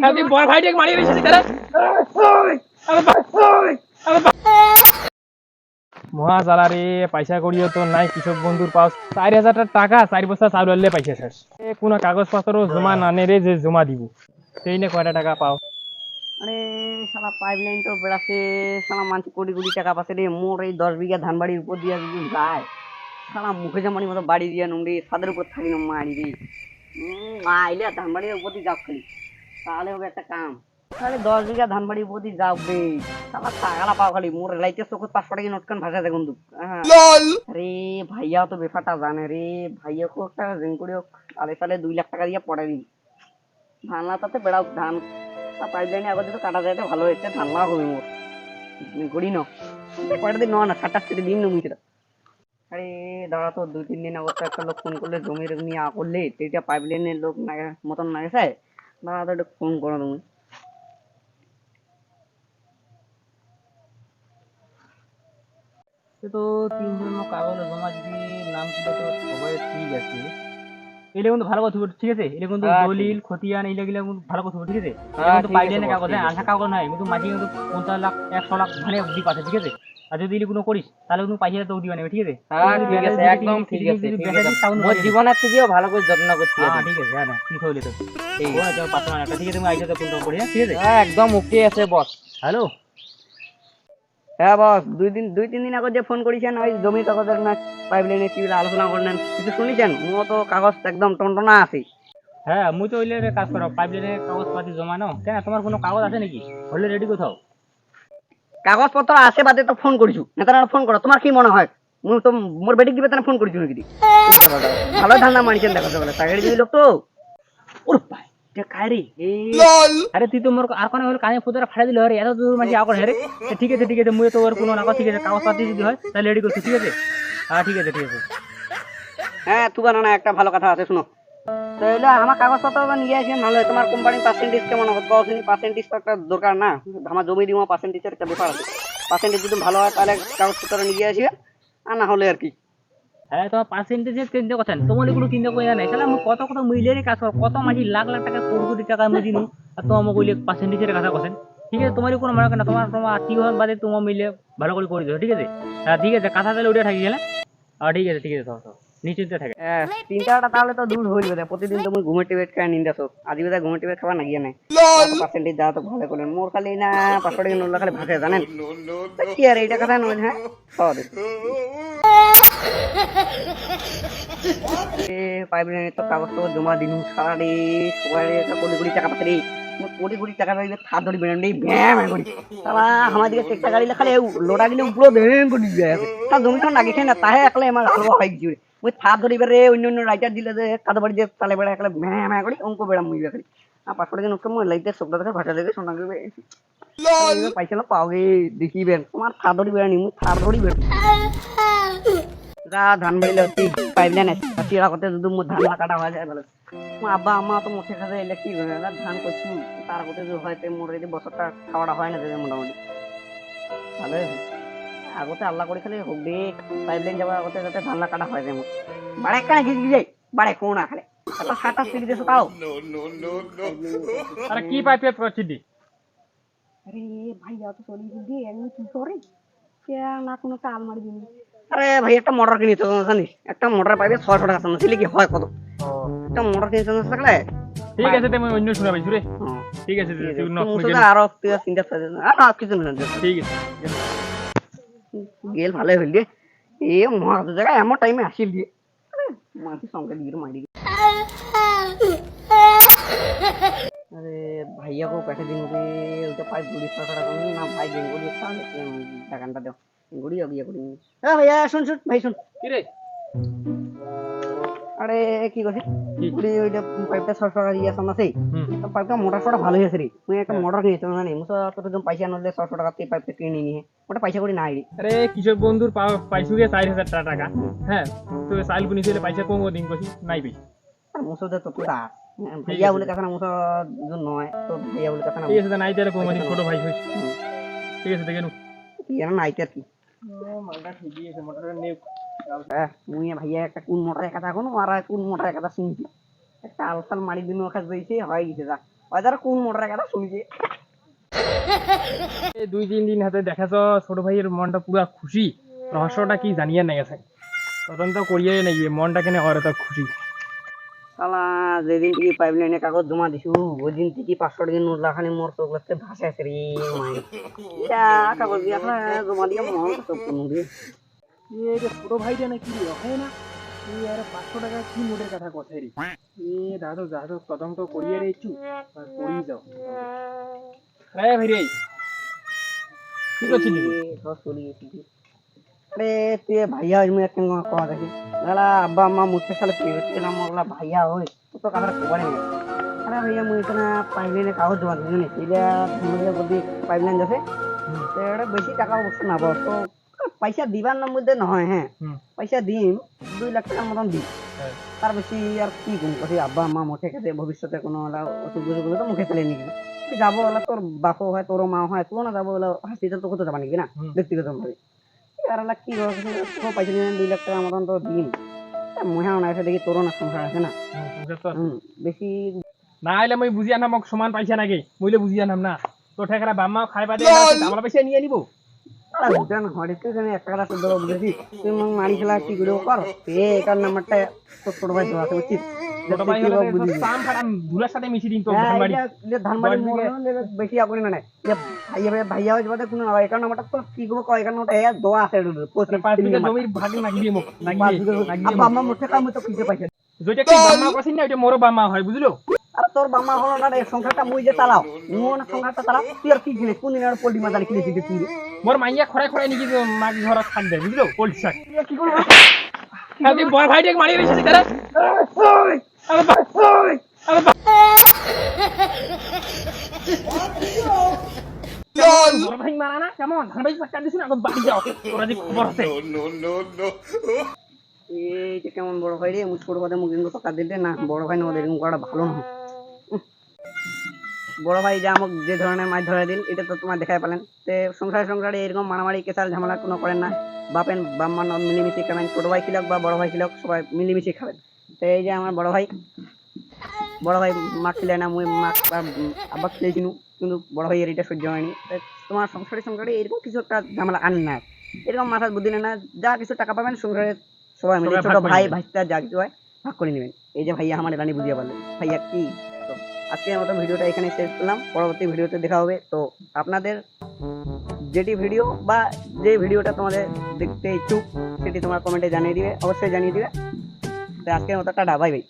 খালি বয় ভাই দেখ মারি দিছিস তারা মহা জ্বালা রে পয়সা করিও তো নাই কৃষক বন্ধুর পাস 4000 টাকা 4 বস্তা চাউল আনলে পাইছে শেষ কোনো কাগজপত্র জমা না নে রে যে জমা দিব সেই নে কয়টা টাকা পাও আরে শালা পাইপলাইন তো বেড়াচ্ছে শালা মানুষ কোটি কোটি টাকা পাচ্ছে রে মোর এই 10 বিঘা ধান বাড়ির উপর দিয়ে যদি যায় শালা মুখে জামানি মতো বাড়ি দিয়ে নুমড়ি ছাদের উপর থাকি না মারি রে আইলে ধান বাড়ির উপর দিয়ে যাও খালি তাহলে হবে একটা কাম তাহলে 10 বিঘা ধান বাড়ির উপর দিয়ে যাও বে শালা টাকালা পাও খালি মোর লাইতে চোখত 500 টাকা নোট কান ভাষা দেখুন রে ভাইয়া তো বেফাটা জানে রে ভাইয়া কো একটা জিন করিও আলে সালে 2 লাখ টাকা দিয়ে পড়াই দিবি ধান লাতাতে বেড়াও ধান পাইপলাইনে আবার যদি কাটা যায় ভালো হয়েছে ধান লাভ হবে মোর করি ন কয়টা দিন না 27 দিন নমি সেটা আরে দাঁড়া তো 2-3 দিন আগত একটা লোক ফোন করলে জমির নিয়ে করলে এটা পাইপলাইনের লোক মতন না গেছে দাঁড়া তো একটু ফোন করো তুমি সে তো 3 জন কাগজ জমা দিবি নাম কি তো সবাই ঠিক আছে এলে কিন্তু ভালো কথা ঠিক আছে এলে কিন্তু দলিল খতিয়ান এইলা গিলা কিন্তু ভালো কথা ঠিক আছে কিন্তু পাইলে কাগজ হ্যাঁ আশা কাগজ নয় কিন্তু মাঝে কিন্তু 50 লাখ 100 লাখ মানে অবধি পাচ্ছে ঠিক আছে আর যদি এলি কোনো করিস তাহলে কিন্তু পয়সা তো দিবা নেবে ঠিক আছে হ্যাঁ ঠিক আছে একদম ঠিক আছে মোর জীবনের থেকেও ভালো করে যত্ন করতে হ্যাঁ ঠিক আছে হ্যাঁ কি হইলে তো এই ওরা যাও পাঁচটা একটা ঠিক আছে তুমি আইসা তো ফোন করি ঠিক আছে হ্যাঁ একদম ওকে আছে বস হ্যালো হ্যাঁ বস 2-3 দিন আগে যে ফোন করেছেন ওই জমি কাগজের না পাইপলাইনে কি আলোচনা করলেন কিছু শুনেছেন মো তো কাগজ একদম টনটনা আছে হ্যাঁ মুই তো ওইলে কাজ করো পাইপলাইনের কাগজপাতি জমা নাও কেন তোমার কোনো কাগজ আছে নাকি হলে রেডি কোথাও কাগজপত্র আছে বাদে তো ফোন করিছু নেতারা ফোন করো তোমার কি মনে হয় মুই তো মোর বেটিক দিবে তারা ফোন করিছু নাকি ভালো ধান্দা মারিছেন দেখো তো বলে চাকরি দিবি লোক তো ওর ভাই এটা কায়রি আরে তুই তো মোর আর কোনো হলে কানে ফুটারা ফাড়ে দিলে আরে এত দূর মানে আগর হেরে ঠিক আছে মুই তো ওর কোনো না ঠিক আছে কাগজপাতি যদি হয় তাহলে রেডি করছি ঠিক আছে হ্যাঁ ঠিক আছে হ্যাঁ তুই বানা না একটা ভালো কথা আছে শুনো তাহলে আমার কাগজপত্র নিয়ে আসেন ভালো হয় তোমার কোম্পানির পার্সেন্টেজ কেমন হবে পার্সেন্টেজ তো একটা দরকার না আমার জমি দিব পার্সেন্টেজের একটা ব্যাপার আছে পার্সেন্টেজ যদি ভালো হয় তাহলে কাগজপত্র নিয়ে আসবে আর না হলে আর কি হ্যাঁ তোমার পার্সেন্টেজের চিন্তা করছেন তোমার এগুলো চিন্তা করে নাই তাহলে আমি কত মিলিয়ে কাজ কর কত মাঝি লাখ লাখ টাকা কোটি টাকা আমি দিনু আর তোমার কইলে পার্সেন্টেজের কথা করছেন ঠিক আছে তোমারই কোনো মনে না তোমার আত্মীয় হন বাদে তোমার মিলে ভালো করে করে দেবো ঠিক আছে হ্যাঁ ঠিক আছে কথা তাহলে উঠে থাকি গেলে ঠিক আছে নিশ্চিন্তে থাকে চিন্তাটা তাহলে তো দূর হইল প্রতিদিন তুমি ঘুমের টিবেট খাই নিন্দাছো আজি বেলা ঘুমের টিবেট খাবার না গিয়ে নাই পার্সেন্টেজ যা তো ভালো করলেন মোর খালি না 500 টাকা নোলা খালি ভাসে জানেন কি আর এইটা কথা নয় হ্যাঁ পাইপলাইনে তো কাগজ তো জমা দিনু সারারে সবাই কোটি কোটি টাকা পাচ্ছে রে কোটি কোটি টাকা পাইলে থার ধরি বেরোন নেই ব্যাম করি তারা আমার দিকে টেক্টা গাড়ি খালি লোটা গিলে পুরো ব্যাম করে দিয়ে আছে তার জমিটা লাগিছে না তাহে একলে আমার আলো হয় কি ওই থার ধরি বেরে অন্য রাইটার দিলে যে কাদা বাড়ি যে তালে বেড়া একলে ব্যাম করি অঙ্ক বেড়া মুই করি আর 500 টাকা নোট মই লাইতে শব্দ দেখা ভাষা দেখে শোনা গেবে পয়সা না পাওগে দেখিবেন তোমার থার ধরি বেড়া নি মুই থার ধরি বেড়া ধান বাড়ি লাগছি পাইপলাইন আছে চিরা করতে যদি মোর ধান না কাটা হয়ে যায় ভালো আব্বা আম্মা তো মুখে খাতে এলে কি ধান করছি তার করতে যদি হয়তো মোর এই বছরটা খাওয়াটা হয় না যদি মোটামুটি ভালো আগতে আল্লাহ করে খালি হবে পাইপলাইন যাওয়ার আগতে যাতে ধান না কাটা হয় যায় মোর বাড়ে কানে ঘিরে যায় বাড়ে কোন না খালে এত সাটা সিঁড়ি দিয়েছো তাও আরে কি পাইপে করছিস আরে ভাই তো চলি দিয়ে আমি কি করে না কোনো একটা আলমারি দিন আরে ভাই একটা মোটর কিনে তো জানিস একটা মোটর পাইবে 600 টাকা সামনে ছেলে কি হয় কত একটা মোটর কিনে তো থাকলে ঠিক আছে তুমি অন্য শুনে পাইছো রে ঠিক আছে আরো চিন্তা আর কিছু না ঠিক আছে গেল ভালোই হইল এ মহারাজ জায়গায় এমন টাইমে আসিল দিয়ে মাটি সঙ্গে দিয়ে মারি আরে ভাইয়া কো পেটে দিন রে ওটা পাইপ গুড়ি 600 টাকা না ভাই গেঙ্গুড়ি টাকাটা দাও গুড়ি গিয়ে করি হ্যাঁ ভাইয়া শুন ভাই শুন কি রে আরে কি করছিস গুড়ি ওইটা পাইপটা 600 টাকা দিয়ে আসন আছে পাইপটা মোটরটা ভালো হয়েছে রে তুই একটা মোটর কিনেছিস না মুসা তোর একদম পয়সা নলে 600 টাকা তে পাইপটা কিনে নিয়ে ওটা পয়সা করে নাই রে আরে কিশোর বন্ধুর পাইছুগে 4000 টাকা হ্যাঁ তুই সাইল গুনি দিলে পয়সা কম দিন কইছিস নাই পেছি আর মুসা তো তোরা ভাইয়া বলে কথা না মুসা নয় তো ভাইয়া বলে কথা না ঠিক আছে নাই তাহলে কম দিন ছোট ভাই হইছ ঠিক আছে দেখেন কি আর নাই আর কি মালটা ঠিকই আছে মোটরের নিয়ে হ্যাঁ মুই ভাইয়া একটা কোন মোটরের কথা কোনো আর কোন মোটরের কথা শুনছি একটা আলসাল মারি দিন ওখানে যাইছে হয়ে গেছে যা বাজার কোন মোটরের কথা শুনছে। এই 2-3 দিন হাতে দেখাছ ছোট ভাইয়ের মনটা পুরা খুশি, রহস্যটা কি জানিয়ে নাই গেছে, তদন্ত করিয়ে নাই মনটা কেন ওর এত খুশি। শালা যেদিন থেকে পাইপ লাইনে কাগজ জমা দিছু ওই দিন থেকে 500 টাকা নোট লাখানি মোর চোখ লাগছে ভাসে আছে রে মাই। ইয়া কাগজ দিয়া জমা দিয়া মন সব কোন রে। এই যে ছোট ভাইটা নাকি হয় না, এই আর 500 টাকা কি নোটের কথা কথা রে। এ দাদু দাদু তদন্ত করিয়ে রে একটু আর করিয়ে যাও। আরে ভাই রে কি করছিস? अरे तुझे भैया मैं एक को देखी गला अब्बा अम्मा मुझसे साले पेट ना मोगला भैया होय तो कामरा खबर नहीं। अरे भैया मुझे इतना पाइपलाइन कागज जमा दियो नहीं सीधा मुझे बदी पाइपलाइन जैसे तेरे बेसी টাকা বস্তু না বস তো পয়সা দিবার নাম মধ্যে নহয় হ্যাঁ পয়সা দিম 2 লাখ টাকা মতন দিই তার বেশি আর কি গুণ করি আব্বা আম্মা মুখে খেতে ভবিষ্যতে কোনো অসুখ বিসুখ হলে তো মুখে ফেলে নিবি যাবো ওলা তোর বাপও হয় তোর মা হয় তুই না যাবো ওলা হসপিটাল তো কোথাও যাবা নাকি না ব্যক্তিগত ভাবে আর ওলা কি তো পয়সা নিয়ে 2 লাখ টাকা মতন তো দিন মহা না এসে দেখি তোর না সংসার আছে না বেশি না আইলে মই বুঝিয়া নাম সমান পাইছা নাকি মইলে বুঝিয়া নাম না তো ঠেকরা বাম্মা খাই বাদে আমরা পয়সা নিয়ে নিব বুঝান হরে তুই জানি একটা রাস্তা ধরো বুঝেছি তুই মন মারি খেলা কি করে কর এই কার নাম্বারটা তো ছোট ভাই দেওয়া আছে বুঝছিস ছোট ভাই হলো সাম ফাটাম ধুলার সাথে মিশি দিন তো ধানবাড়ি যে ধানবাড়ি মোড় বেশি আগরে না যে ভাইয়া হইছে বাদে কোন একার নাম্বারটা তো কি করে কয় একার নাম্বারটা দেওয়া আছে 5 বিঘা জমির ভাগ নাকি দিব নাকি আব্বা আম্মা মুঠে কাম তো কিছে পাইছে যেটা কি বাম্মা কছিস না এটা মোর বাম্মা হয় বুঝলো। আর তোর বাম্মা হলো না এই সংসারটা মুই যে চালাও মোর সংসারটা চালাও তুই আর কি জিনিস কোন দিন আর পোল্ট্রি মাদালি কিনেছিস তুই মোর মাইয়া খড়াই খড়াই নাকি মাগি ঘর খান দেয় বুঝলো পোল্ট্রি শাক কি করব খালি বড় ভাইটাকে মারি দিছিস তারা আরে ভাই আরে বড় ভাই মারা না কেমন ধানবাড়ি চাকা দিছিস না বাড়ি যাও তোরা যে খবর আছে এই যে কেমন বড় ভাই রে মুখ ছোট কথা মুখ কিন্তু টাকা দিতে না বড় ভাই না এরকম করা ভালো না। বড় ভাই যে আমাকে যে ধরনের মাছ ধরে দিল এটা তো তোমার দেখাই পেলেন তে সংসারে এরকম মারামারি কেসার ঝামেলা কোনো করেন না বাপেন বাম্মা মিলেমিশে খাবেন ছোট ভাই খিলাক বা বড় ভাই খিলাক সবাই মিলেমিশে খাবেন। তো এই যে আমার বড় ভাই মা খিলে না মুই মা আব্বা খেয়েছিল কিন্তু বড় ভাই এর এটা সহ্য হয়নি তোমার সংসারে এরকম কিছু একটা ঝামেলা আন না এরকম মাথার বুদ্ধি না যা কিছু টাকা পাবেন সংসারে সবাই মিলে ছোট ভাই ভাইটা যা কিছু হয় ভাগ করে নেবেন। এই যে ভাইয়া আমার রানী বুঝিয়ে পারলেন ভাইয়া কি তো আজকের মতো ভিডিওটা এখানে শেষ করলাম পরবর্তী ভিডিওতে দেখা হবে। তো আপনাদের যেটি ভিডিও বা যে ভিডিওটা তোমাদের দেখতে ইচ্ছুক সেটি তোমার কমেন্টে জানিয়ে দিবে অবশ্যই জানিয়ে দিবে। তো আজকের মতো টাটা বাই বাই।